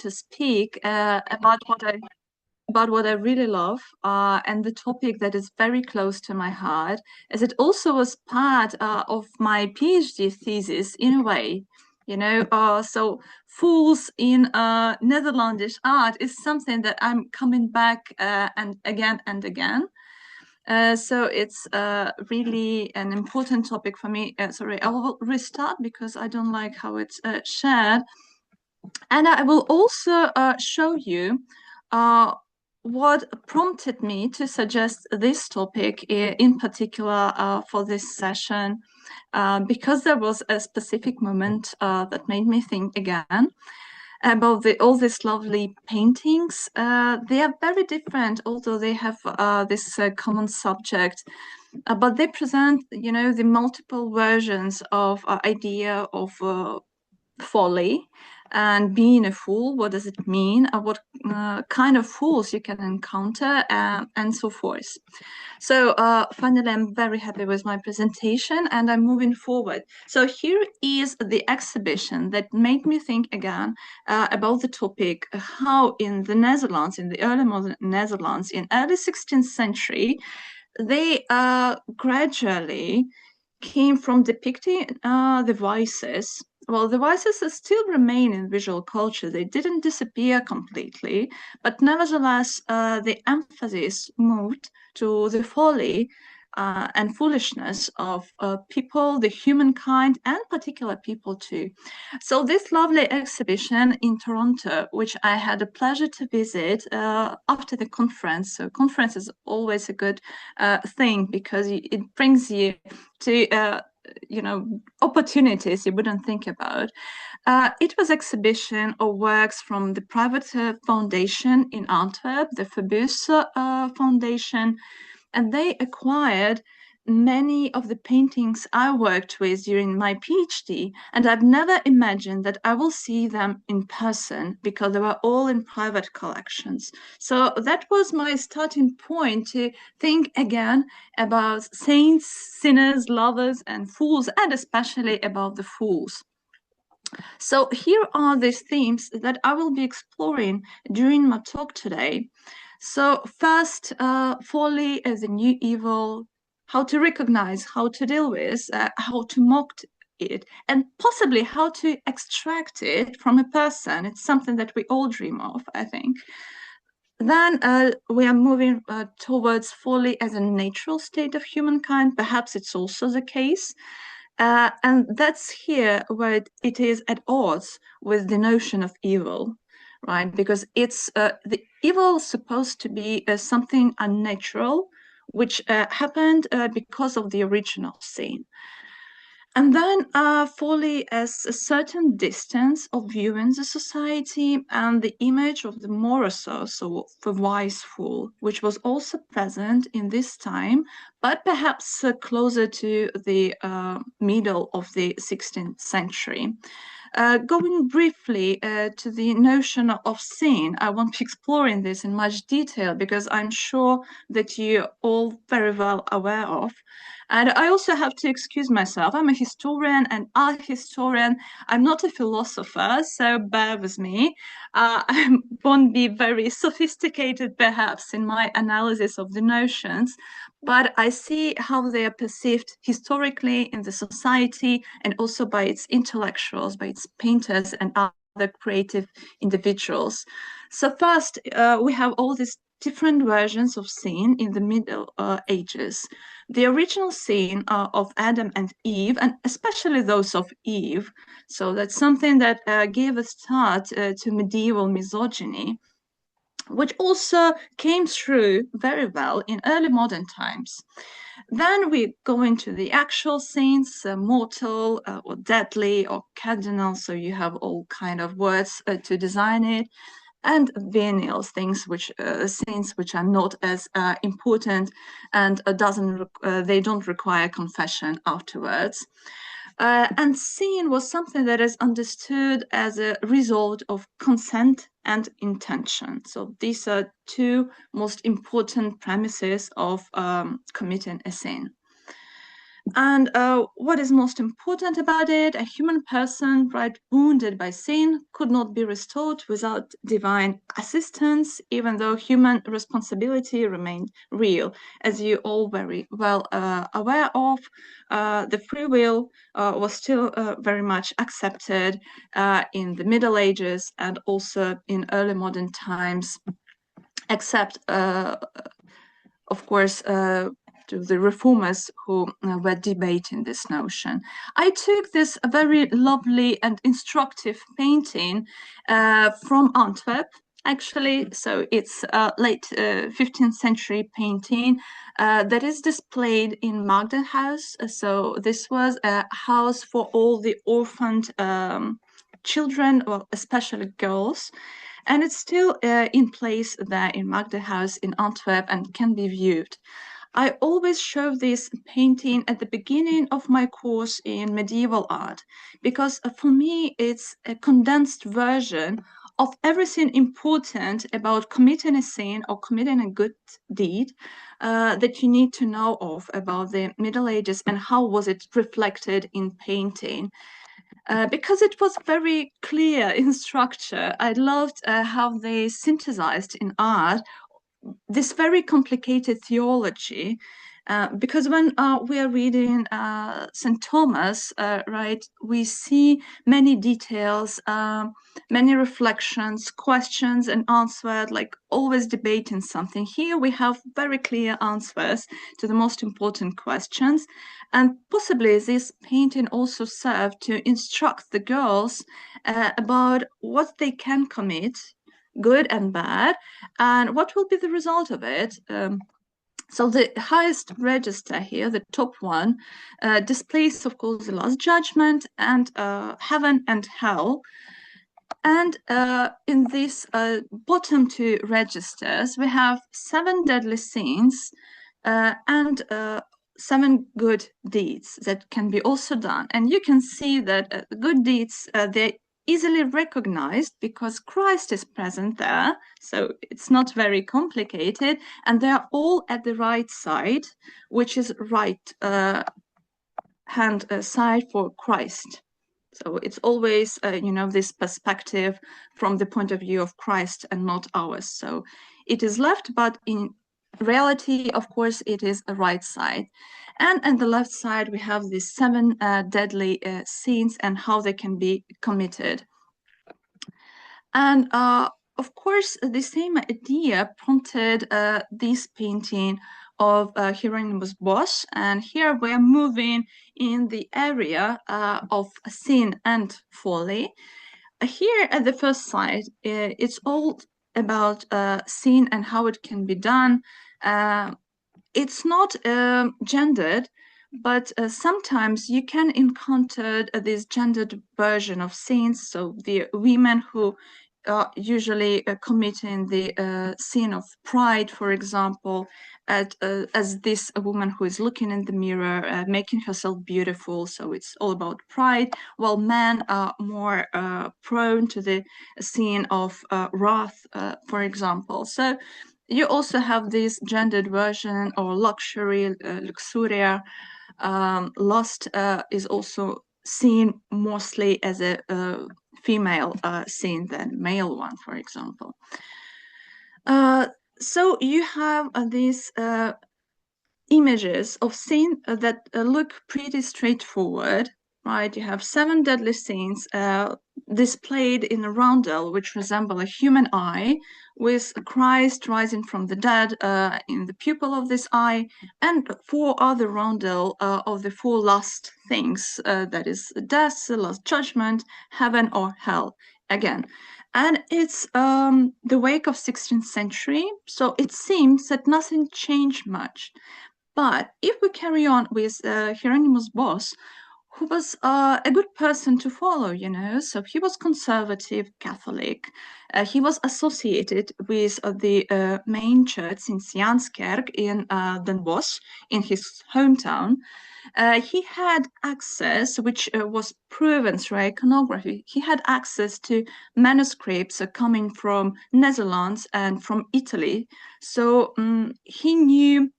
to speak about what I really love, and the topic that is very close to my heart, as it also was part of my PhD thesis in a way. So fools in Netherlandish art is something that I'm coming back and again and again. So it's really an important topic for me. Sorry, I will restart because I don't like how it's shared. And I will also show you what prompted me to suggest this topic in particular for this session, because there was a specific moment that made me think again about all these lovely paintings. They are very different, although they have this common subject, but they present, the multiple versions of idea of folly and being a fool. What does it mean? What kind of fools you can encounter, and so forth. So finally, I'm very happy with my presentation and I'm moving forward. So here is the exhibition that made me think again about the topic, how in the Netherlands, in the early modern Netherlands, in early 16th century, they gradually came from depicting the vices. Well, the vices still remain in visual culture. They didn't disappear completely, but nevertheless, the emphasis moved to the folly and foolishness of people, the humankind, and particular people too. So this lovely exhibition in Toronto, which I had the pleasure to visit after the conference. So conference is always a good thing because it brings you to opportunities you wouldn't think about. It was exhibition of works from the private foundation in Antwerp, the Phobos Foundation, and they acquired many of the paintings I worked with during my PhD, and I've never imagined that I will see them in person because they were all in private collections. So that was my starting point to think again about saints, sinners, lovers, and fools, and especially about the fools. So here are these themes that I will be exploring during my talk today. So first, folly as a new evil, how to recognize, how to deal with, how to mock it, and possibly how to extract it from a person. It's something that we all dream of, I think. Then we are moving towards folly as a natural state of humankind. Perhaps it's also the case. And that's here where it is at odds with the notion of evil, right? Because it's the evil supposed to be something unnatural, which happened because of the original sin. And then folly as a certain distance of view in the society and the image of the morosos, so the wise fool, which was also present in this time, but perhaps closer to the middle of the 16th century. Going briefly to the notion of sin, I won't be exploring this in much detail because I'm sure that you're all very well aware of. And I also have to excuse myself. I'm a historian, an art historian. I'm not a philosopher, so bear with me. I won't be very sophisticated, perhaps, in my analysis of the notions, but I see how they are perceived historically in the society and also by its intellectuals, by its painters and other creative individuals. So first, we have all these different versions of sin in the Middle Ages. The original sin of Adam and Eve, and especially those of Eve, so that's something that gave a start to medieval misogyny, which also came through very well in early modern times. Then we go into the actual sins, mortal or deadly or cardinal, so you have all kind of words to design it, and venial things, which sins which are not as important and they don't require confession afterwards. And sin was something that is understood as a result of consent and intention. So these are two most important premises of committing a sin. And what is most important about it, a human person, right, wounded by sin, could not be restored without divine assistance, even though human responsibility remained real. As you all very well aware of, the free will was still very much accepted in the Middle Ages and also in early modern times, except of course, to the reformers who were debating this notion. I took this very lovely and instructive painting from Antwerp, actually. So it's a late 15th century painting that is displayed in Magda House. So this was a house for all the orphaned children, or especially girls. And it's still in place there in Magda House in Antwerp and can be viewed. I always show this painting at the beginning of my course in medieval art because for me it's a condensed version of everything important about committing a sin or committing a good deed that you need to know of about the Middle Ages and how was it reflected in painting. Because it was very clear in structure. I loved how they synthesized in art this very complicated theology. Because when we are reading St. Thomas, right, we see many details, many reflections, questions and answers, like always debating something. Here we have very clear answers to the most important questions. And possibly this painting also served to instruct the girls about what they can commit, good and bad, and what will be the result of it. So the highest register here, the top one, displays, of course, the last judgment and heaven and hell. And in these bottom two registers, we have 7 deadly sins and 7 good deeds that can be also done. And you can see that good deeds, they're easily recognized because Christ is present there. So it's not very complicated. And they're all at the right side, which is right hand side for Christ. So it's always, this perspective from the point of view of Christ and not ours. So it is left, but in reality, of course, it is a right side. And on the left side, we have these 7 deadly sins and how they can be committed. And of course, the same idea prompted this painting of Hieronymus Bosch. And here we're moving in the area of sin and folly. Here at the first sight, it's all about sin and how it can be done. It's not gendered, but sometimes you can encounter this gendered version of sins. So the women who usually committing the sin of pride, for example, as this woman who is looking in the mirror, making herself beautiful. So it's all about pride, while men are more prone to the sin of wrath, for example. So you also have this gendered version or luxury, luxuria. Lust is also seen mostly as a female scene than male one, for example. So you have these images of sin that look pretty straightforward, right? You have 7 deadly sins displayed in a roundel which resemble a human eye, with Christ rising from the dead in the pupil of this eye, and 4 other roundel of the 4 last things, that is death, the last judgment, heaven or hell, again. And it's the wake of 16th century, so it seems that nothing changed much. But if we carry on with Hieronymus Bosch, who was a good person to follow, so he was conservative Catholic. He was associated with the main church in Janskerk in Den Bosch, in his hometown. He had access, which was proven through iconography, he had access to manuscripts coming from Netherlands and from Italy. So he knew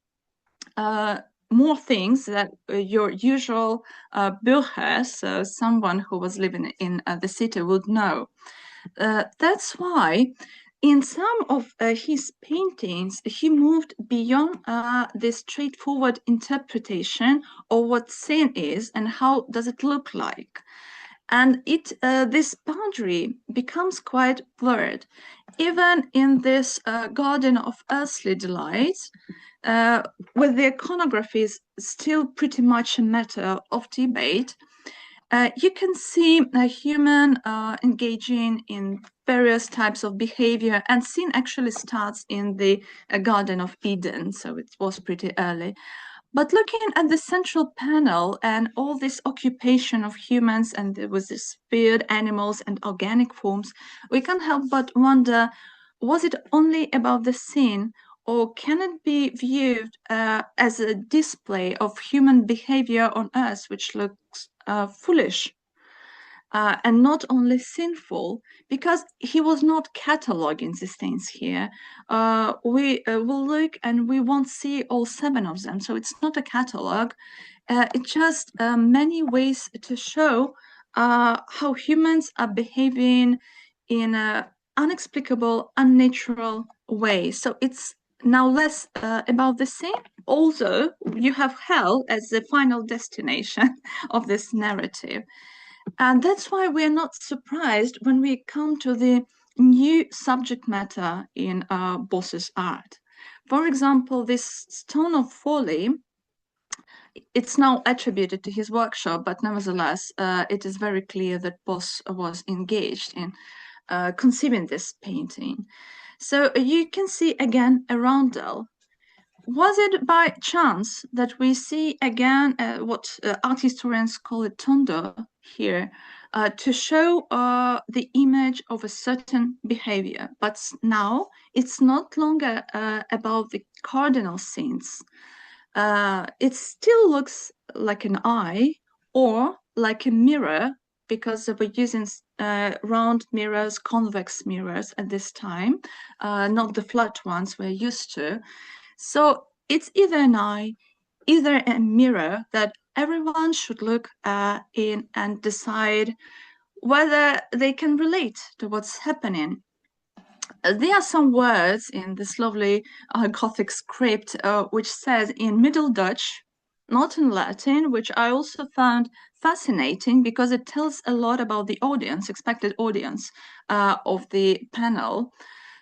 more things that your usual Bürger, so someone who was living in the city, would know. That's why in some of his paintings, he moved beyond the straightforward interpretation of what sin is and how does it look like. And this boundary becomes quite blurred. Even in this garden of earthly delights, with the iconography still pretty much a matter of debate, you can see a human engaging in various types of behavior, and sin actually starts in the Garden of Eden, so it was pretty early. But looking at the central panel and all this occupation of humans and there was this weird animals and organic forms, we can't help but wonder, was it only about the sin, or can it be viewed as a display of human behavior on Earth, which looks foolish and not only sinful, because he was not cataloging these things here. We will look and we won't see all 7 of them, so it's not a catalog. It's just many ways to show how humans are behaving in an unexplicable, unnatural way. So it's now less about the sin, although you have hell as the final destination of this narrative. And that's why we're not surprised when we come to the new subject matter in Bosch's art. For example, this Stone of Folly, it's now attributed to his workshop, but nevertheless, it is very clear that Bosch was engaged in conceiving this painting. So you can see again a roundel. Was it by chance that we see again what art historians call a tondo here, to show the image of a certain behavior? But now it's not longer about the cardinal sins. It still looks like an eye or like a mirror, because we're using round mirrors, convex mirrors at this time, not the flat ones we're used to. So it's either an eye, either a mirror that everyone should look in and decide whether they can relate to what's happening. There are some words in this lovely Gothic script which says in Middle Dutch, not in Latin, which I also found fascinating because it tells a lot about the audience, expected audience of the panel.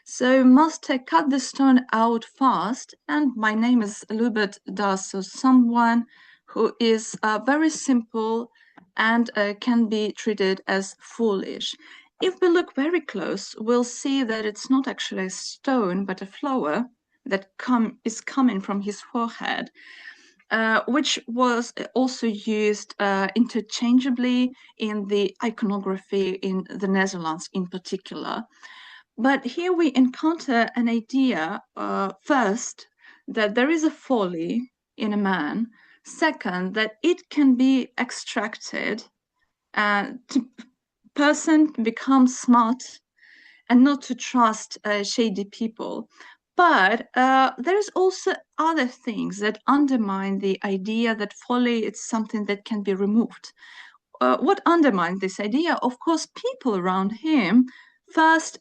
So must I cut the stone out fast? And my name is Lubert Das, so someone who is very simple and can be treated as foolish. If we look very close, we'll see that it's not actually a stone, but a flower that is coming from his forehead, which was also used interchangeably in the iconography in the Netherlands in particular. But here we encounter an idea, first, that there is a folly in a man. Second, that it can be extracted to person become smart and not to trust shady people. But there is also other things that undermine the idea that folly is something that can be removed. What undermines this idea? Of course, people around him. First,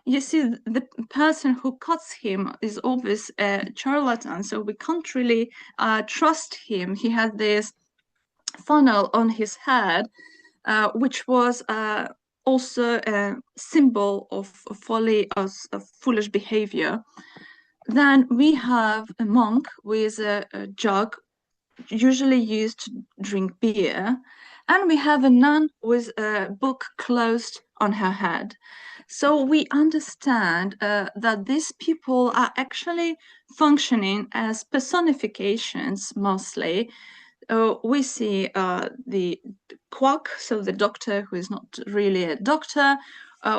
you see, the person who cuts him is always a charlatan, so we can't really trust him. He had this funnel on his head, which was also a symbol of folly, as a foolish behavior. Then we have a monk with a jug, usually used to drink beer, and we have a nun with a book closed on her head. So we understand that these people are actually functioning as personifications mostly. We see the quack, so the doctor who is not really a doctor.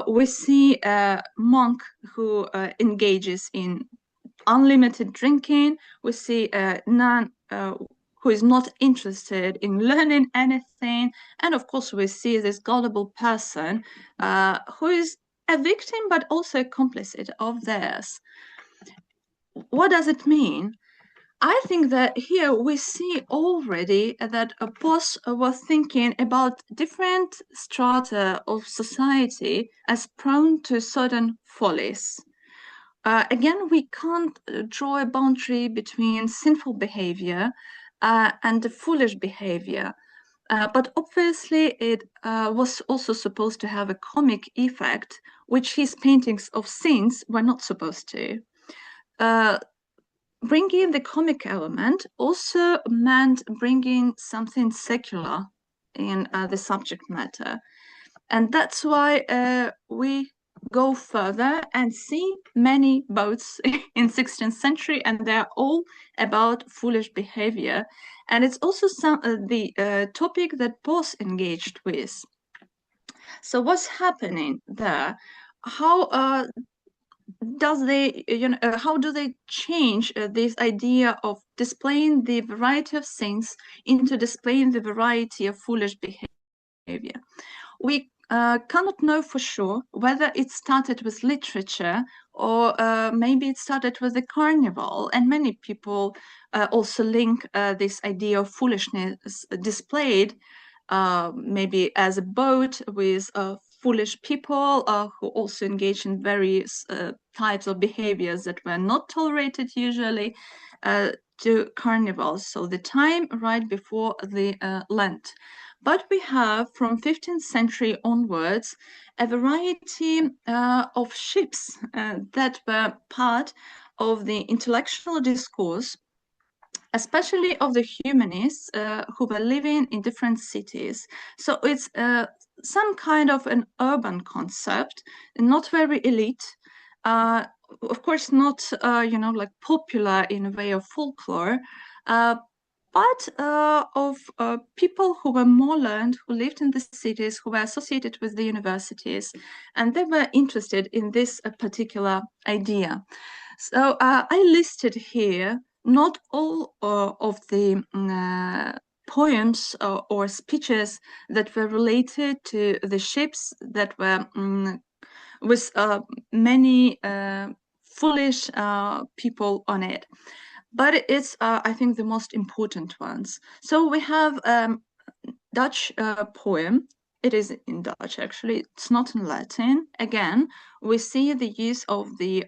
We see a monk who engages in unlimited drinking. We see a nun who is not interested in learning anything. And of course, we see this gullible person who is a victim, but also a complicit of theirs. What does it mean? I think that here we see already that Bosch was thinking about different strata of society as prone to certain follies. Again, we can't draw a boundary between sinful behavior and the foolish behavior. But obviously, it was also supposed to have a comic effect, which his paintings of saints were not supposed to. Bringing the comic element also meant bringing something secular in the subject matter. And that's why we go further and see many boats in 16th century, and they're all about foolish behavior. And it's also the topic that Bosch engaged with. So what's happening there? How how do they change this idea of displaying the variety of saints into displaying the variety of foolish behavior? We cannot know for sure whether it started with literature or maybe it started with the carnival, and many people also link this idea of foolishness displayed maybe as a boat with foolish people who also engage in various types of behaviors that were not tolerated usually to carnivals. So the time right before the Lent. But we have from 15th century onwards a variety of ships that were part of the intellectual discourse, especially of the humanists who were living in different cities. So it's some kind of an urban concept, not very elite, of course not, like popular in a way of folklore, but of people who were more learned, who lived in the cities, who were associated with the universities, and they were interested in this particular idea. So I listed here not all of the poems or speeches that were related to the ships that were with many foolish people on it. But it's, I think, the most important ones. So we have Dutch poem. It is in Dutch, actually. It's not in Latin. Again, we see the use of the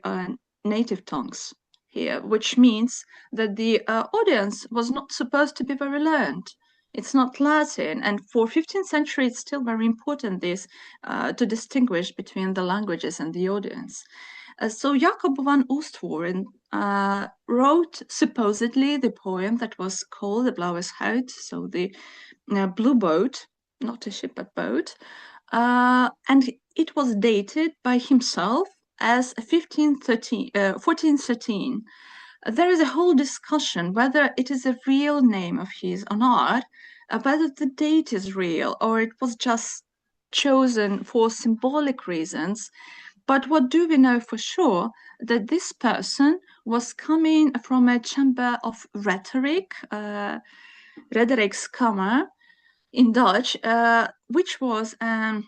native tongues here, which means that the audience was not supposed to be very learned. It's not Latin, and for 15th century, it's still very important this to distinguish between the languages and the audience. So Jacob van Oostvoorn wrote supposedly the poem that was called The Blauwe Schuit, so the blue boat, not a ship but boat, and it was dated by himself as 1413. There is a whole discussion whether it is a real name of his or not, whether the date is real or it was just chosen for symbolic reasons. But what do we know for sure? That this person was coming from a chamber of rhetoric, Rhetorikskammer in Dutch, which was an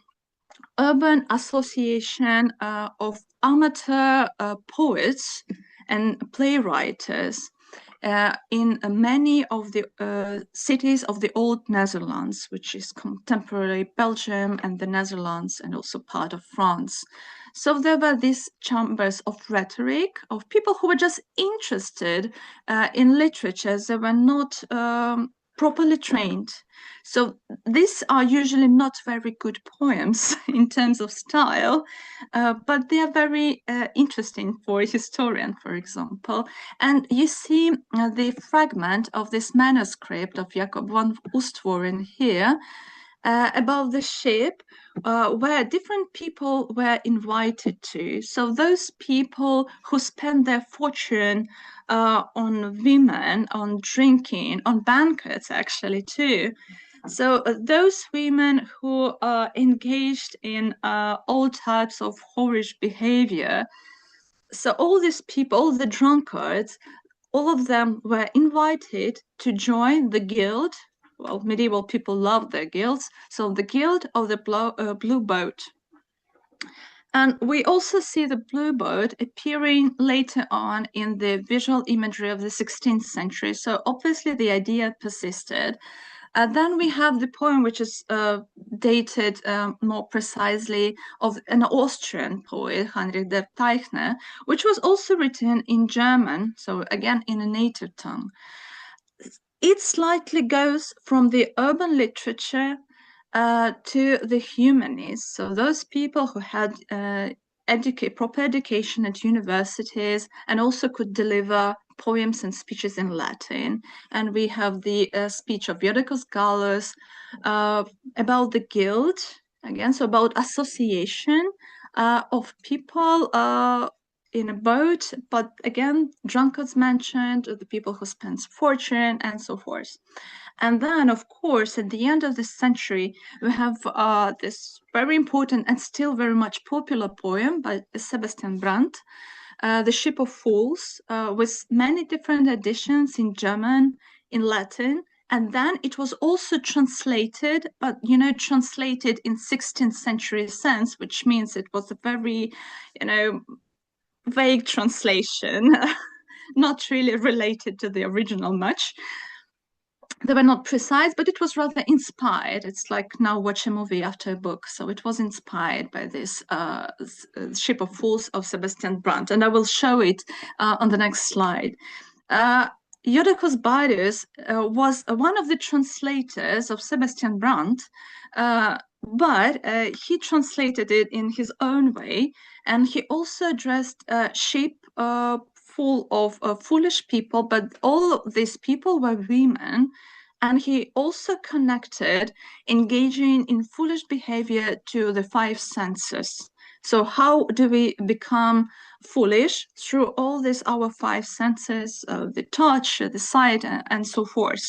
urban association of amateur poets and playwrights in many of the cities of the old Netherlands, which is contemporary Belgium and the Netherlands and also part of France. So there were these chambers of rhetoric, of people who were just interested in literature. They were not properly trained. So these are usually not very good poems in terms of style, but they are very interesting for a historian, for example. And you see the fragment of this manuscript of Jacob van Oostvoorn here, about the ship where different people were invited to. So those people who spend their fortune on women, on drinking, on banquets actually too. So those women who are engaged in all types of whorish behavior. So all these people, all the drunkards, all of them were invited to join the guild. Well, medieval people loved their guilds. So the Guild of the Blue Boat. And we also see the bluebird appearing later on in the visual imagery of the 16th century. So obviously the idea persisted. Then we have the poem, which is dated more precisely of an Austrian poet, Heinrich der Teichner, which was also written in German, so again in a native tongue. It slightly goes from the urban literature to the humanists, so those people who had proper education at universities and also could deliver poems and speeches in Latin. And we have the speech of Jodocus Badius about the guild, again, so about association of people in a boat, but again, drunkards mentioned, the people who spend fortune and so forth. And then, of course, at the end of the century, we have this very important and still very much popular poem by Sebastian Brant, The Ship of Fools, with many different editions in German, in Latin, and then it was also translated, but translated in 16th century sense, which means it was a very, vague translation, not really related to the original much. They were not precise, but it was rather inspired. It's like now watch a movie after a book. So it was inspired by this Ship of Fools of Sebastian Brant. And I will show it on the next slide. Jodocus Badius was one of the translators of Sebastian Brant, but he translated it in his own way. And he also addressed ship full of foolish people, but all of these people were women. And he also connected engaging in foolish behavior to the five senses. So how do we become foolish? Through all these our five senses, the touch, the sight, and so forth.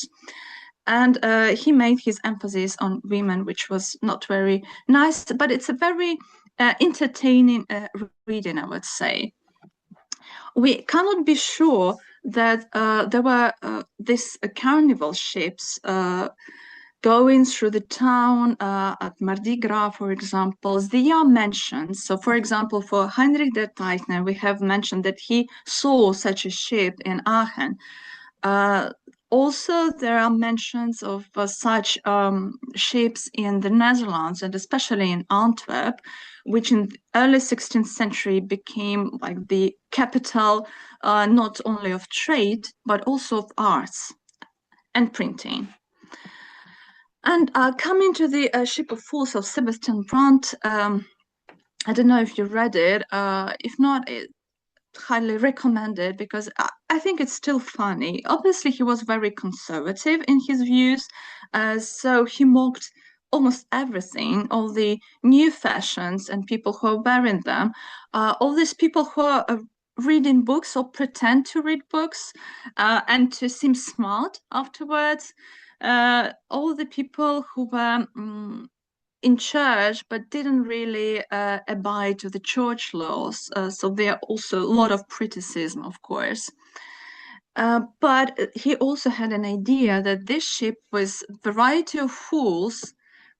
And he made his emphasis on women, which was not very nice, but it's a very entertaining reading, I would say. We cannot be sure that there were these carnival ships going through the town at Mardi Gras, for example. They are mentioned. So, for example, for Heinrich der Teichner, we have mentioned that he saw such a ship in Aachen. Also, there are mentions of such ships in the Netherlands and especially in Antwerp, which in the early 16th century became like the capital not only of trade, but also of arts and printing. And coming to the Ship of Fools of Sebastian Brant, I don't know if you read it. If not, highly recommended because I think it's still funny. Obviously, he was very conservative in his views, so he mocked almost everything, all the new fashions and people who are wearing them, all these people who are reading books or pretend to read books and to seem smart afterwards, all the people who were in church but didn't really abide to the church laws. So there are also a lot of criticism, of course. But he also had an idea that this ship was a variety of fools,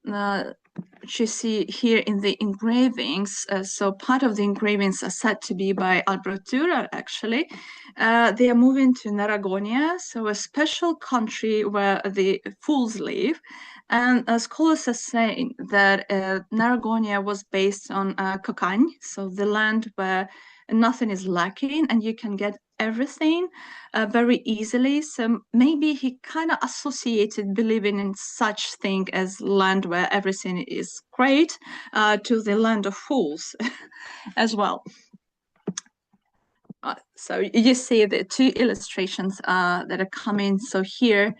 which you see here in the engravings. So part of the engravings are said to be by Albert Dürer, actually. They are moving to Naragonia, so a special country where the fools live. And scholars are saying that Naragonia was based on Cocagne, so the land where nothing is lacking and you can get everything very easily. So maybe he kind of associated believing in such thing as land where everything is great to the land of fools as well. So you see the two illustrations that are coming. So here,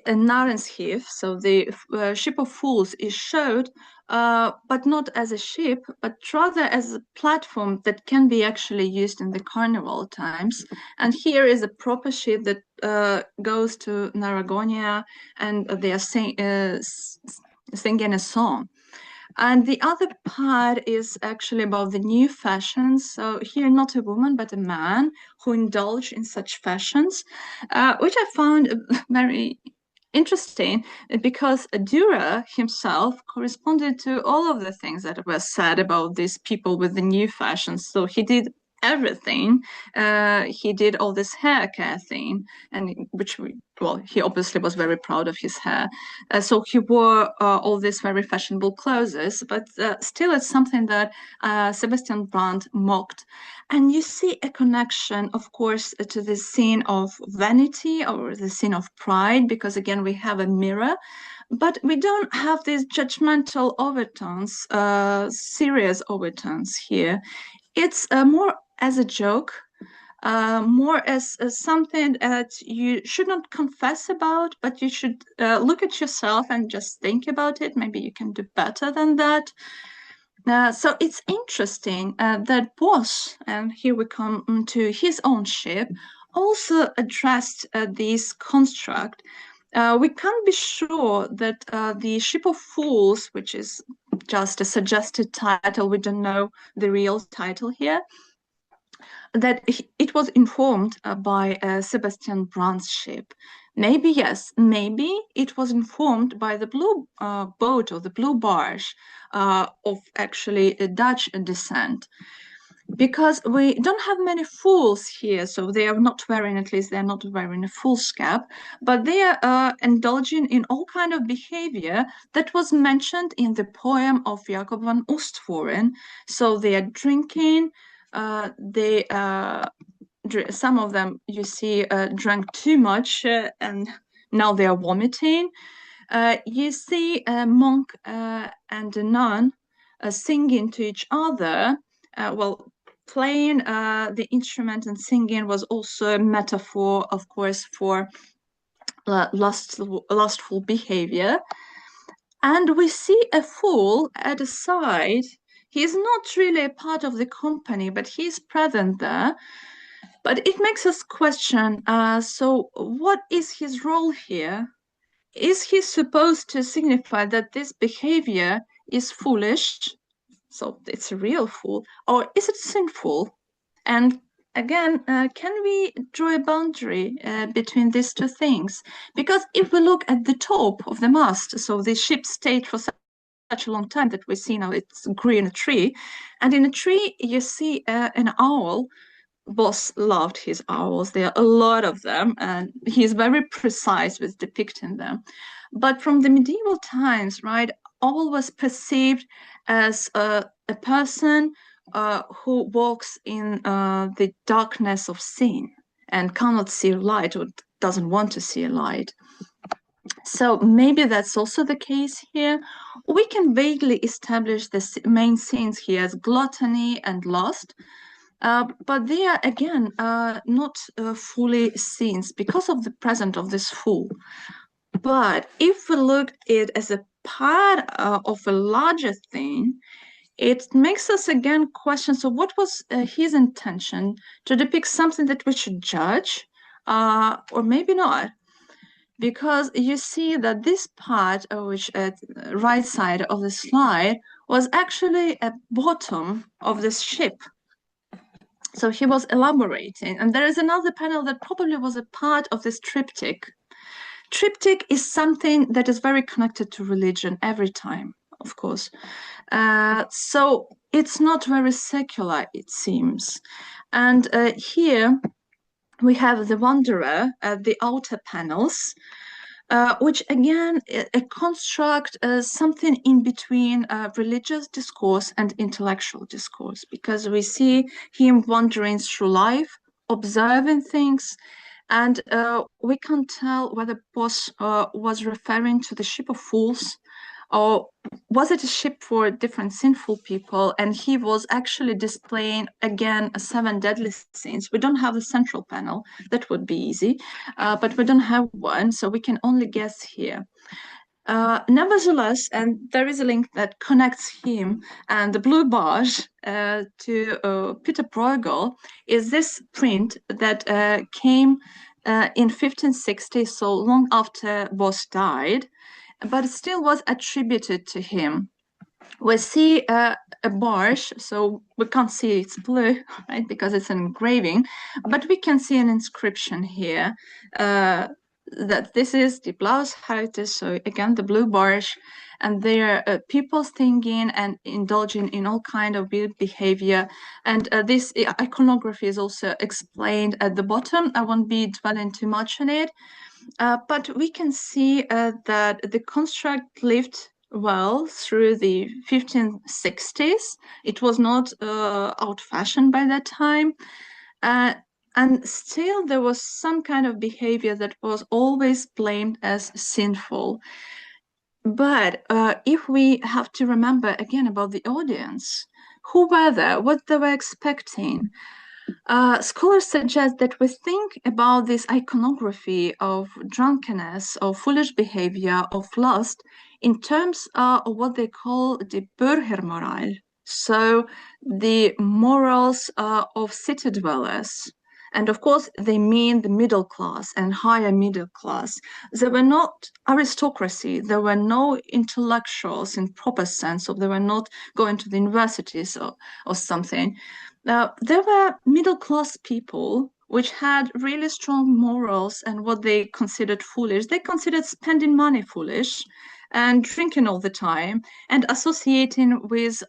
Narensheath, so the Ship of Fools is showed, but not as a ship, but rather as a platform that can be actually used in the carnival times. And here is a proper ship that goes to Naragonia, and they are singing a song. And the other part is actually about the new fashions. So here, not a woman, but a man who indulge in such fashions, which I found very interesting because Dürer himself corresponded to all of the things that were said about these people with the new fashions. So he did everything. He did all this hair care thing, and he obviously was very proud of his hair. So he wore all these very fashionable clothes, but still it's something that Sebastian Brant mocked. And you see a connection, of course, to the scene of vanity or the scene of pride, because again, we have a mirror, but we don't have these judgmental overtones, serious overtones here. It's more as a joke, more as something that you should not confess about, but you should look at yourself and just think about it. Maybe you can do better than that. So it's interesting that Bosch, and here we come to his own ship, also addressed this construct. We can't be sure that the Ship of Fools, which is just a suggested title, we don't know the real title here, that it was informed by Sebastian Brant's ship. Maybe yes, maybe it was informed by the blue boat or the blue barge of actually a Dutch descent. Because we don't have many fools here, so they are not wearing, at least they're not wearing a fool's cap, but they are indulging in all kind of behavior that was mentioned in the poem of Jacob van Oostvoren. So they are drinking, some of them you see drank too much and now they are vomiting. You see a monk and a nun singing to each other. Playing the instrument and singing was also a metaphor, of course, for lustful behavior. And we see a fool at the side. He's not really a part of the company, but he's present there. But it makes us question, so what is his role here? Is he supposed to signify that this behavior is foolish? So it's a real fool, or is it sinful? And again, can we draw a boundary between these two things? Because if we look at the top of the mast, so the ship stayed for such a long time that we see now it's grew in a tree, and in a tree you see an owl. Bosch loved his owls. There are a lot of them, and he's very precise with depicting them. But from the medieval times, right, owl was perceived as a person who walks in the darkness of sin and cannot see light or doesn't want to see a light. So maybe that's also the case here. We can vaguely establish the main scenes here as gluttony and lust, but they are, again, not fully scenes because of the presence of this fool. But if we look at it as a part of a larger thing, it makes us again question, so what was his intention? To depict something that we should judge, or maybe not? Because you see that this part, which at the right side of the slide, was actually at bottom of this ship. So he was elaborating. And there is another panel that probably was a part of this triptych. Triptych is something that is very connected to religion every time, of course. So it's not very secular, it seems. And here we have the Wanderer at the outer panels, which again construct something in between religious discourse and intellectual discourse, because we see him wandering through life, observing things, and we can't tell whether Bosch was referring to the Ship of Fools, or was it a ship for different sinful people, and he was actually displaying, again, 7 deadly sins. We don't have a central panel. That would be easy, but we don't have one, so we can only guess here. Nevertheless, and there is a link that connects him and the blue barge to Pieter Bruegel, is this print that came in 1560, so long after Bosch died, but it still was attributed to him. We see a barge, so we can't see it's blue, right, because it's an engraving, but we can see an inscription here that this is die Blaushäute, so again the blue Bosch, and they're people thinking and indulging in all kind of weird behavior. And this iconography is also explained at the bottom. I won't be dwelling too much on it, but we can see that the construct lived well through the 1560s. It was not out-fashioned by that time. And still there was some kind of behavior that was always blamed as sinful. But if we have to remember again about the audience, who were there, what they were expecting, scholars suggest that we think about this iconography of drunkenness, of foolish behavior, of lust, in terms of what they call the burgermoraal, so the morals of city dwellers. And of course, they mean the middle class and higher middle class. There were not aristocracy, there were no intellectuals in proper sense, or they were not going to the universities or something. Now, there were middle-class people which had really strong morals and what they considered foolish. They considered spending money foolish and drinking all the time and associating with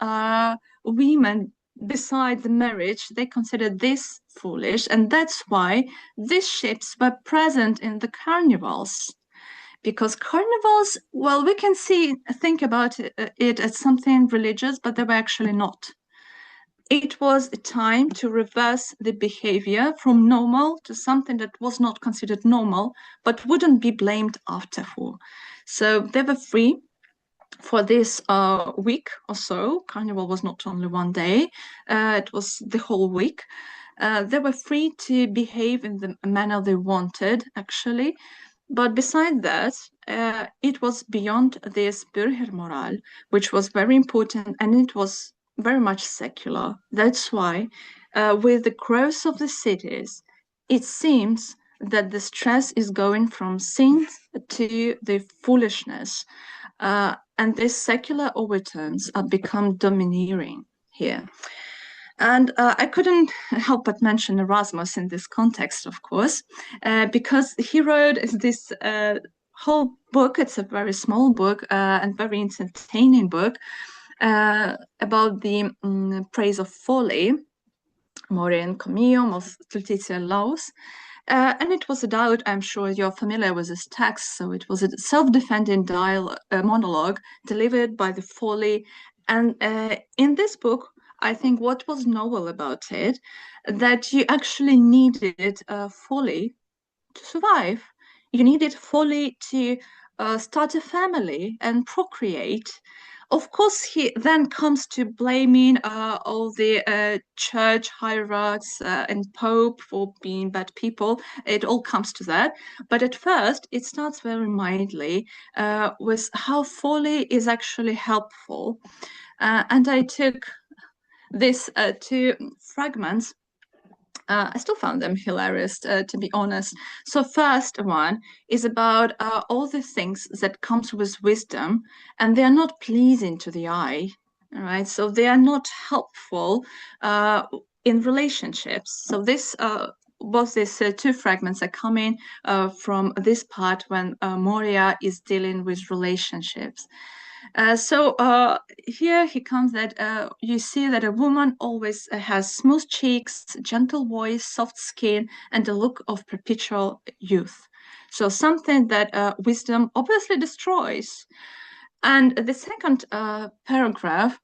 women beside the marriage. They considered this foolish, and that's why these ships were present in the carnivals. Because carnivals, well, we can think about it as something religious, but they were actually not. It was a time to reverse the behavior from normal to something that was not considered normal, but wouldn't be blamed after for. So they were free for this week or so. Carnival was not only one day, it was the whole week. They were free to behave in the manner they wanted, actually. But beside that, it was beyond this Bürgermoral, which was very important, and it was very much secular. That's why, with the growth of the cities, it seems that the stress is going from sin to the foolishness, and these secular overtones have become domineering here. And I couldn't help but mention Erasmus in this context, of course, because he wrote this whole book. It's a very small book and very entertaining book about the Praise of Folly, Morin Comio, Multitiae Laus. And it was a dialogue, I'm sure you're familiar with this text, so it was a self-defending monologue delivered by the Folly. And in this book, I think what was novel about it, that you actually needed folly to survive. You needed folly to start a family and procreate. Of course, he then comes to blaming all the church hierarchs and Pope for being bad people. It all comes to that. But at first, it starts very mildly with how folly is actually helpful. And I took these two fragments. I still found them hilarious, to be honest. So first one is about all the things that comes with wisdom, and they are not pleasing to the eye, all right? So they are not helpful in relationships. So this both these two fragments are coming from this part when Moria is dealing with relationships. So here he comes that you see that a woman always has smooth cheeks, gentle voice, soft skin, and a look of perpetual youth. So something that wisdom obviously destroys. And the second paragraph,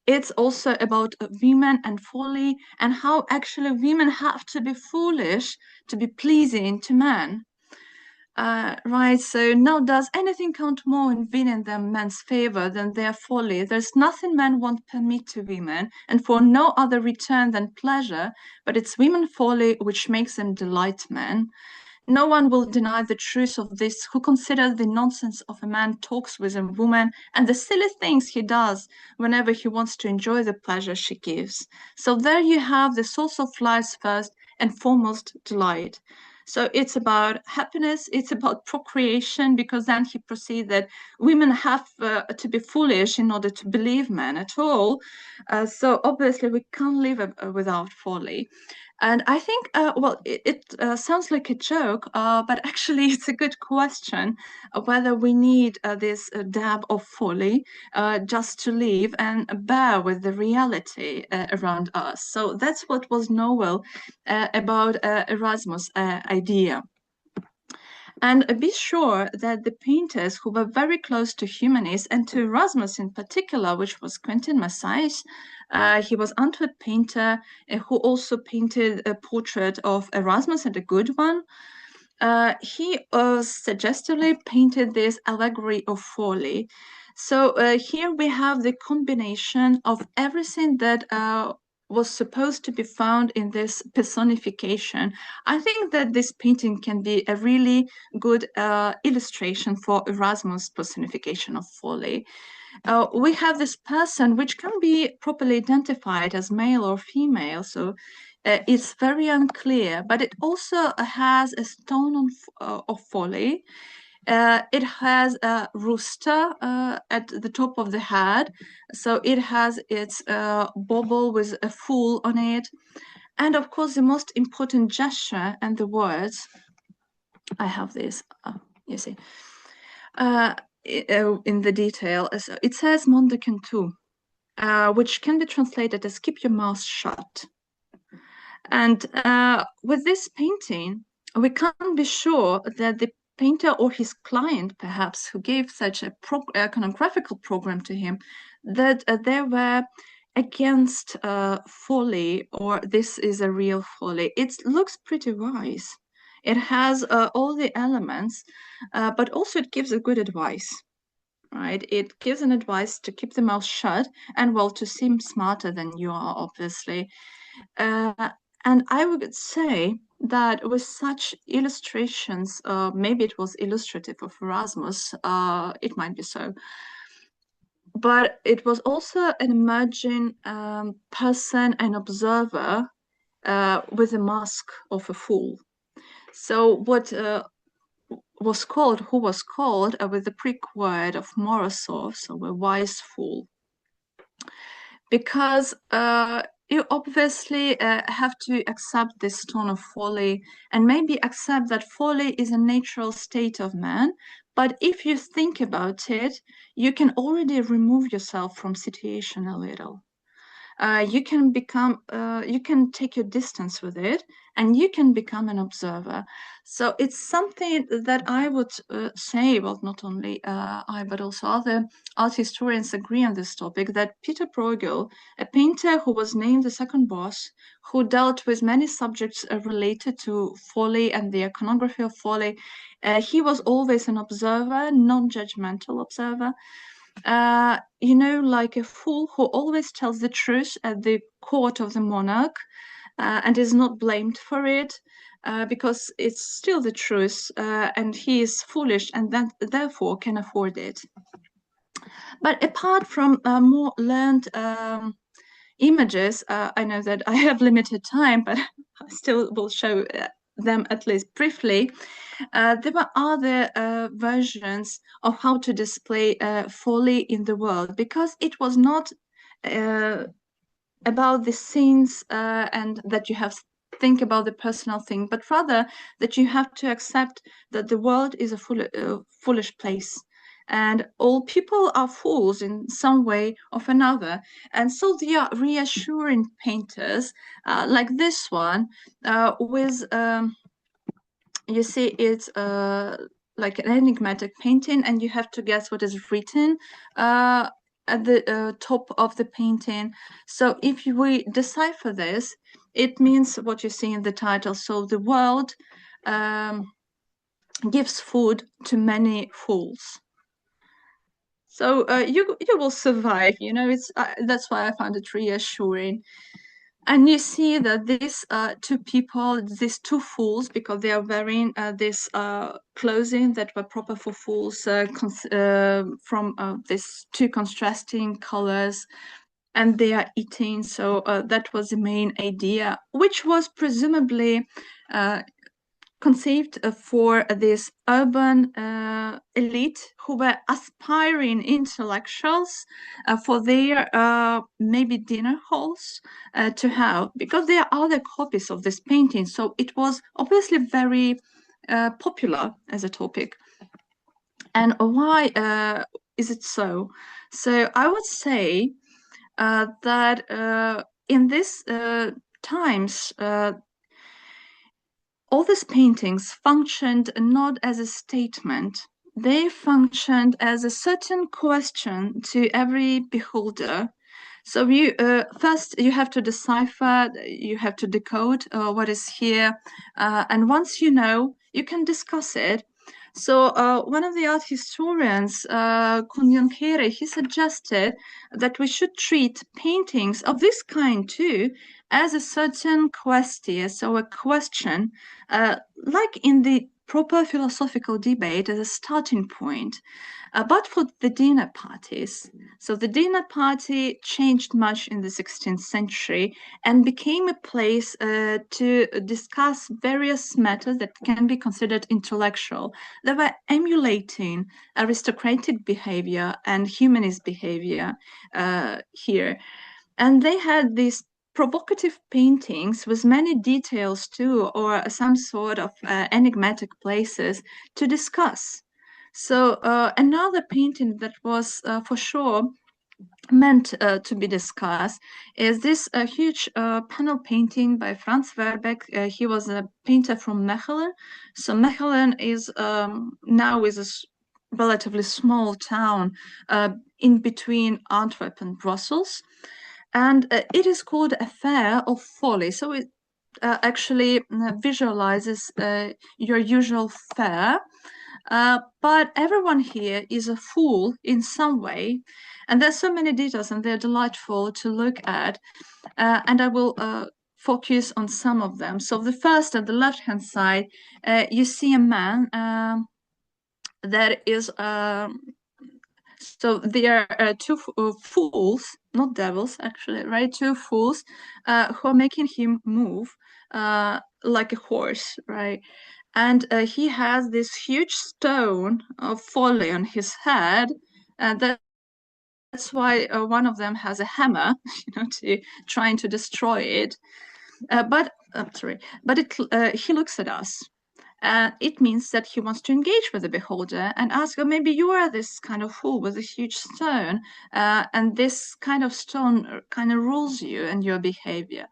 it's also about women and folly and how actually women have to be foolish to be pleasing to men. Right, so now does anything count more in winning them men's favor than their folly? There's nothing men won't permit to women, and for no other return than pleasure, but it's women folly which makes them delight men. No one will deny the truth of this who considers the nonsense of a man talks with a woman and the silly things he does whenever he wants to enjoy the pleasure she gives. So there you have the source of life's first and foremost delight. So it's about happiness, it's about procreation, because then he proceeds that women have to be foolish in order to believe men at all. So obviously we can't live without folly. And I think, well, it sounds like a joke, but actually it's a good question whether we need this dab of folly just to live and bear with the reality around us. So that's what was novel about Erasmus' idea. And be sure that the painters who were very close to Humanists and to Erasmus in particular, which was Quentin Massais, he was Antwerp painter who also painted a portrait of Erasmus, and a good one. He suggestively painted this allegory of folly. So here we have the combination of everything that was supposed to be found in this personification. I think that this painting can be a really good illustration for Erasmus' personification of folly. We have this person which can be properly identified as male or female, so it's very unclear, but it also has a stone of folly. It has a rooster at the top of the head, so it has its bauble with a fool on it. And of course, the most important gesture and the words, I have this, you see, in the detail. So it says Mondeken tu, which can be translated as keep your mouth shut. And with this painting, we can't be sure that the painter or his client, perhaps, who gave such a iconographical program to him, that they were against folly, or this is a real folly. It looks pretty wise. It has all the elements, but also it gives a good advice, right? It gives an advice to keep the mouth shut and, well, to seem smarter than you are, obviously. And I would say that with such illustrations, maybe it was illustrative of Erasmus, it might be so, but it was also an emerging person, an observer with a mask of a fool. So what who was called with the Greek word of morosov, so a wise fool, because you obviously have to accept this tone of folly and maybe accept that folly is a natural state of man. But if you think about it, you can already remove yourself from situation a little. You can become, you can take your distance with it, and you can become an observer. So it's something that I would say, well, not only I, but also other art historians agree on this topic, that Pieter Bruegel, a painter who was named the second Bosch, who dealt with many subjects related to folly and the iconography of folly, he was always an observer, non-judgmental observer. Like a fool who always tells the truth at the court of the monarch and is not blamed for it because it's still the truth and he is foolish and then therefore can afford it. But apart from more learned images, I know that I have limited time, but I still will show them at least briefly. There were other versions of how to display folly in the world, because it was not about the scenes and that you have to think about the personal thing, but rather that you have to accept that the world is a foolish place. And all people are fools in some way or another. And so they are reassuring painters like this one with, you see, it's like an enigmatic painting, and you have to guess what is written at the top of the painting. So if we decipher this, it means what you see in the title. So the world gives food to many fools. So you will survive, it's that's why I found it reassuring. And you see that these two people, these two fools, because they are wearing this clothing that were proper for fools from these two contrasting colors, and they are eating. So that was the main idea, which was presumably conceived for this urban elite who were aspiring intellectuals for their maybe dinner halls to have, because there are other copies of this painting. So it was obviously very popular as a topic. And why is it so? So I would say that in these times, all these paintings functioned not as a statement, they functioned as a certain question to every beholder. So you first you have to decipher, you have to decode what is here, and once you know, you can discuss it. So one of the art historians, Kunyonkere, he suggested that we should treat paintings of this kind too as a certain question, so a question, like in the proper philosophical debate as a starting point. But for the dinner parties, so the dinner party changed much in the 16th century and became a place to discuss various matters that can be considered intellectual. They were emulating aristocratic behavior and humanist behavior here. And they had these provocative paintings with many details too, or some sort of enigmatic places to discuss. So another painting that was for sure meant to be discussed is this huge panel painting by Franz Verbeek. He was a painter from Mechelen. So Mechelen is now is a relatively small town in between Antwerp and Brussels. And it is called a fair of folly. So it actually visualizes your usual fair. But everyone here is a fool in some way. And there's so many details and they're delightful to look at. And I will focus on some of them. So the first at the left-hand side, you see a man that is... so there are two fools, not devils, actually, right? Two fools who are making him move like a horse, right? And he has this huge stone of folly on his head, and that's why one of them has a hammer, to trying to destroy it. But he looks at us. It means that he wants to engage with the beholder and ask, oh, maybe you are this kind of fool with a huge stone, and this kind of stone kind of rules you and your behavior.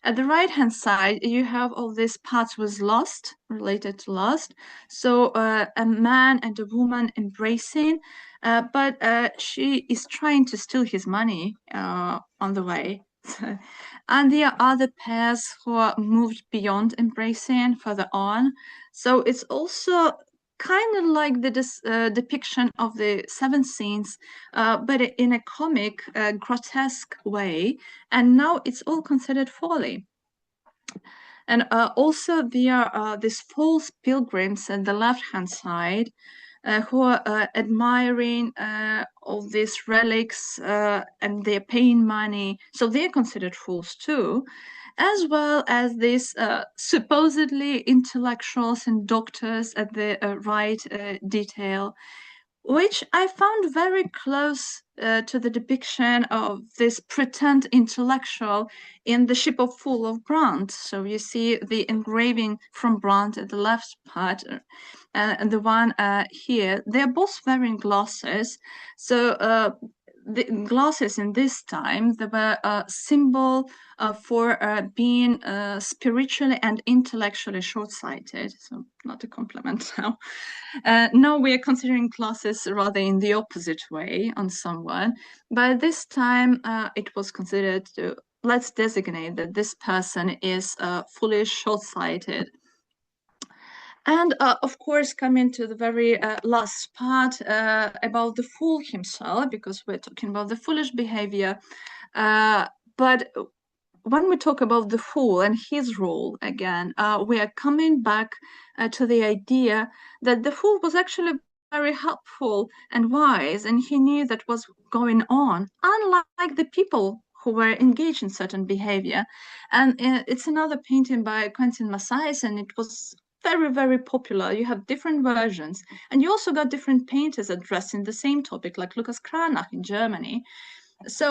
At the right-hand side, you have all these parts with lust, related to lust. So a man and a woman embracing, but she is trying to steal his money on the way. And there are other pairs who are moved beyond embracing further on. So it's also kind of like the depiction of the seven scenes, but in a comic, grotesque way. And now it's all considered folly. And also there are these false pilgrims at the left-hand side who are admiring all these relics and they're paying money. So they're considered fools too, as well as these supposedly intellectuals and doctors at the right detail, which I found very close to the depiction of this pretend intellectual in The Ship of Fool of Brant. So you see the engraving from Brant at the left part, and the one here. They're both wearing glasses. So the glasses in this time, they were a symbol for being spiritually and intellectually short-sighted. So not a compliment now. Now we are considering glasses rather in the opposite way on someone. But this time it was considered to, let's designate that this person is fully short-sighted. And of course, coming to the very last part about the fool himself, because we're talking about the foolish behavior. But when we talk about the fool and his role again, we are coming back to the idea that the fool was actually very helpful and wise, and he knew that was going on, unlike the people who were engaged in certain behavior. And it's another painting by Quentin Massais, and it was very, very popular. You have different versions. And you also got different painters addressing the same topic, like Lucas Cranach in Germany. So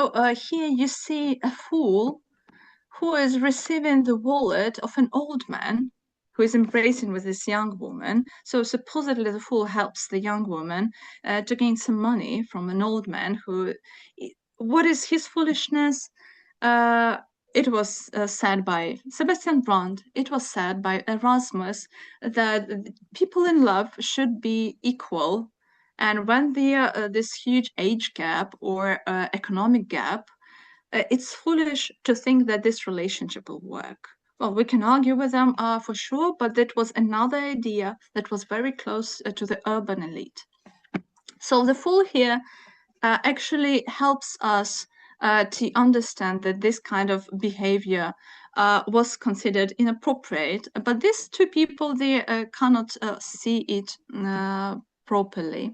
here you see a fool who is receiving the wallet of an old man who is embracing with this young woman. So supposedly the fool helps the young woman to gain some money from an old man who, what is his foolishness? It was said by Sebastian Brant, it was said by Erasmus that people in love should be equal. And when there this huge age gap or economic gap, it's foolish to think that this relationship will work. Well, we can argue with them for sure, but that was another idea that was very close to the urban elite. So the fool here actually helps us to understand that this kind of behavior was considered inappropriate, but these two people, they cannot see it properly.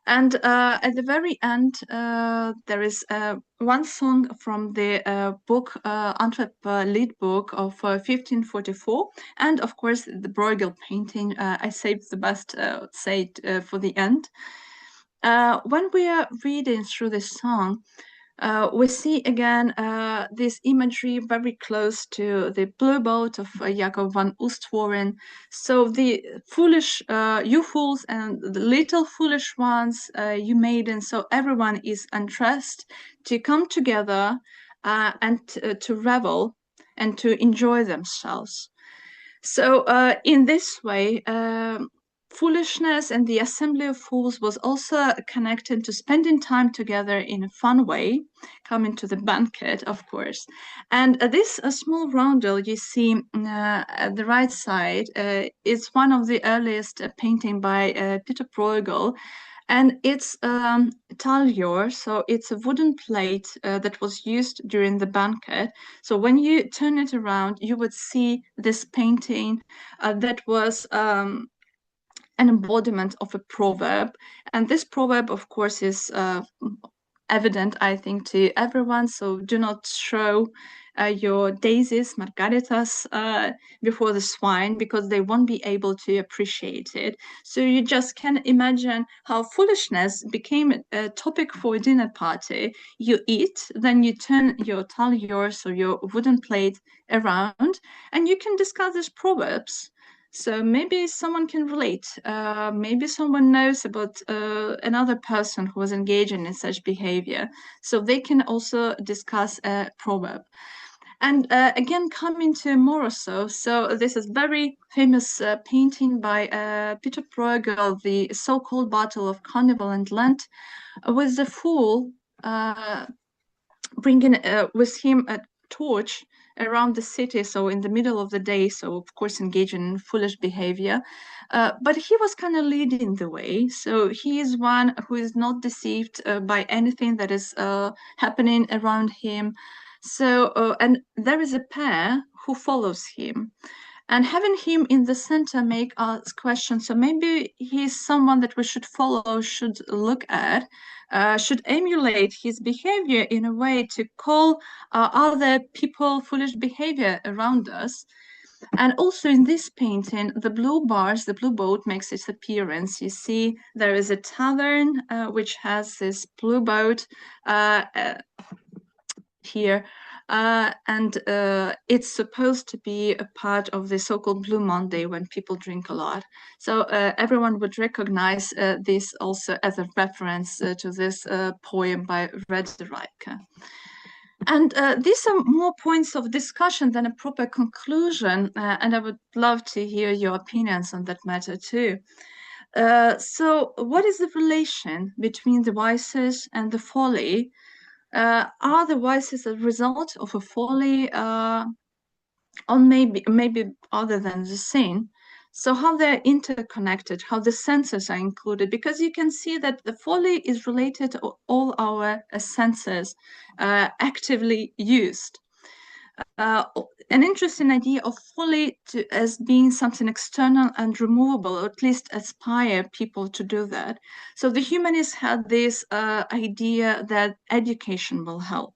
And at the very end, there is one song from the book, Antwerp Liedbook of 1544, and of course the Bruegel painting. I saved the best for the end. When we are reading through this song, we see again this imagery very close to the blue boat of Jacob van Oostvoren. So the foolish, you fools, and the little foolish ones, you maidens. So everyone is undressed to come together and to revel and to enjoy themselves. So in this way, foolishness and the assembly of fools was also connected to spending time together in a fun way, coming to the banquet, of course. And this small roundel you see at the right side is one of the earliest painting by Pieter Bruegel. And it's tallior, so it's a wooden plate that was used during the banquet. So when you turn it around, you would see this painting that was an embodiment of a proverb. And this proverb, of course, is evident, I think, to everyone. So do not throw your daisies, margaritas, before the swine, because they won't be able to appreciate it. So you just can imagine how foolishness became a topic for a dinner party. You eat, then you turn your tallior, so your wooden plate, around, and you can discuss these proverbs. So maybe someone can relate. Maybe someone knows about another person who was engaging in such behavior. So they can also discuss a proverb. And again, coming to Moroso, so this is very famous painting by Pieter Bruegel, the so-called Battle of Carnival and Lent, with the fool bringing with him a torch around the city, so in the middle of the day, so of course engaging in foolish behavior. But he was kind of leading the way, so he is one who is not deceived by anything that is happening around him. So, and there is a pair who follows him. And having him in the center make us question, so maybe he's someone that we should follow, should look at, should emulate his behavior in a way to call other people foolish behavior around us. And also in this painting, the blue bars, the blue boat makes its appearance. You see there is a tavern which has this blue boat here. And it's supposed to be a part of the so-called Blue Monday when people drink a lot. So everyone would recognize this also as a reference to this poem by Rederijke. And these are more points of discussion than a proper conclusion, and I would love to hear your opinions on that matter too. So what is the relation between the vices and the folly? Are the vices a result of a folly, or maybe other than the sin? So how they're interconnected, how the senses are included, because you can see that the folly is related to all our senses actively used. An interesting idea of folly as being something external and removable, or at least aspire people to do that. So the humanists had this idea that education will help.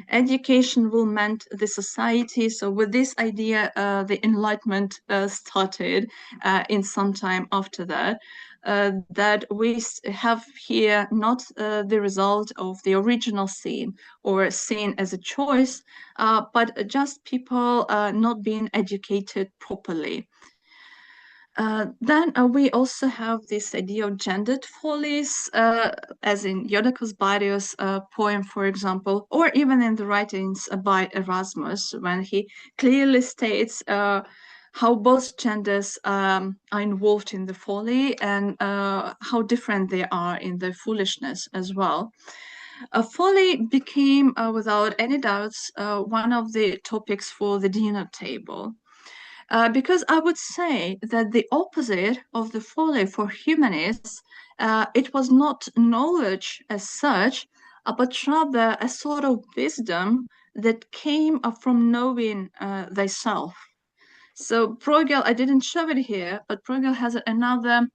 Education will mend the society. So with this idea, the Enlightenment started in some time after that. That we have here not the result of the original sin or sin as a choice, but just people not being educated properly. Then we also have this idea of gendered follies, as in Jodocus Badius' poem, for example, or even in the writings by Erasmus, when he clearly states how both genders are involved in the folly and how different they are in their foolishness as well. Folly became, without any doubts, one of the topics for the dinner table. Because I would say that the opposite of the folly for humanists, it was not knowledge as such, but rather a sort of wisdom that came from knowing thyself. So Bruegel, I didn't show it here, but Bruegel has another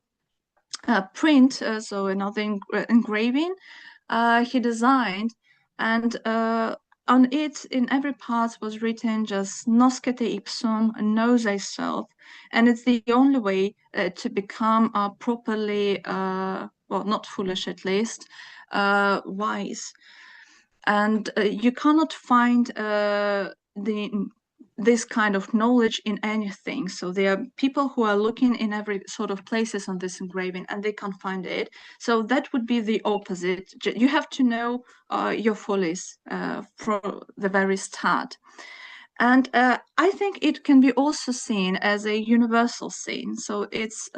print, so another engraving he designed, and on it, in every part, was written just "Noscete ipsum," know thyself, and it's the only way to become properly, well, not foolish at least, wise. And you cannot find this kind of knowledge in anything. So there are people who are looking in every sort of places on this engraving and they can't find it. So that would be the opposite. You have to know your follies from the very start. And I think it can be also seen as a universal sin. So it's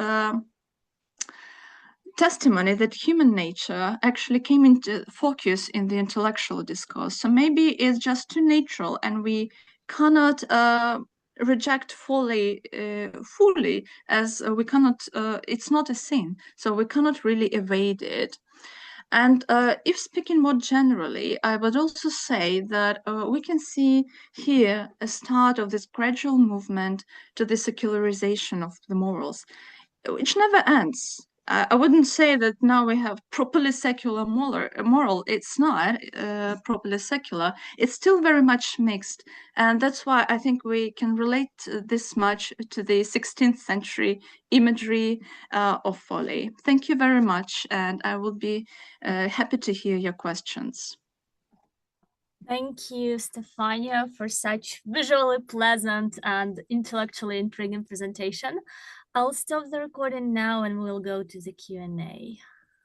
testimony that human nature actually came into focus in the intellectual discourse. So maybe it's just too natural and we cannot reject folly fully, as we cannot, it's not a sin, so we cannot really evade it. And if speaking more generally, I would also say that we can see here a start of this gradual movement to the secularization of the morals, which never ends. I wouldn't say that now we have properly secular moral. It's not properly secular. It's still very much mixed. And that's why I think we can relate this much to the 16th century imagery of folly. Thank you very much. And I will be happy to hear your questions. Thank you, Stefaniia, for such visually pleasant and intellectually intriguing presentation. I'll stop the recording now and we'll go to the Q&A.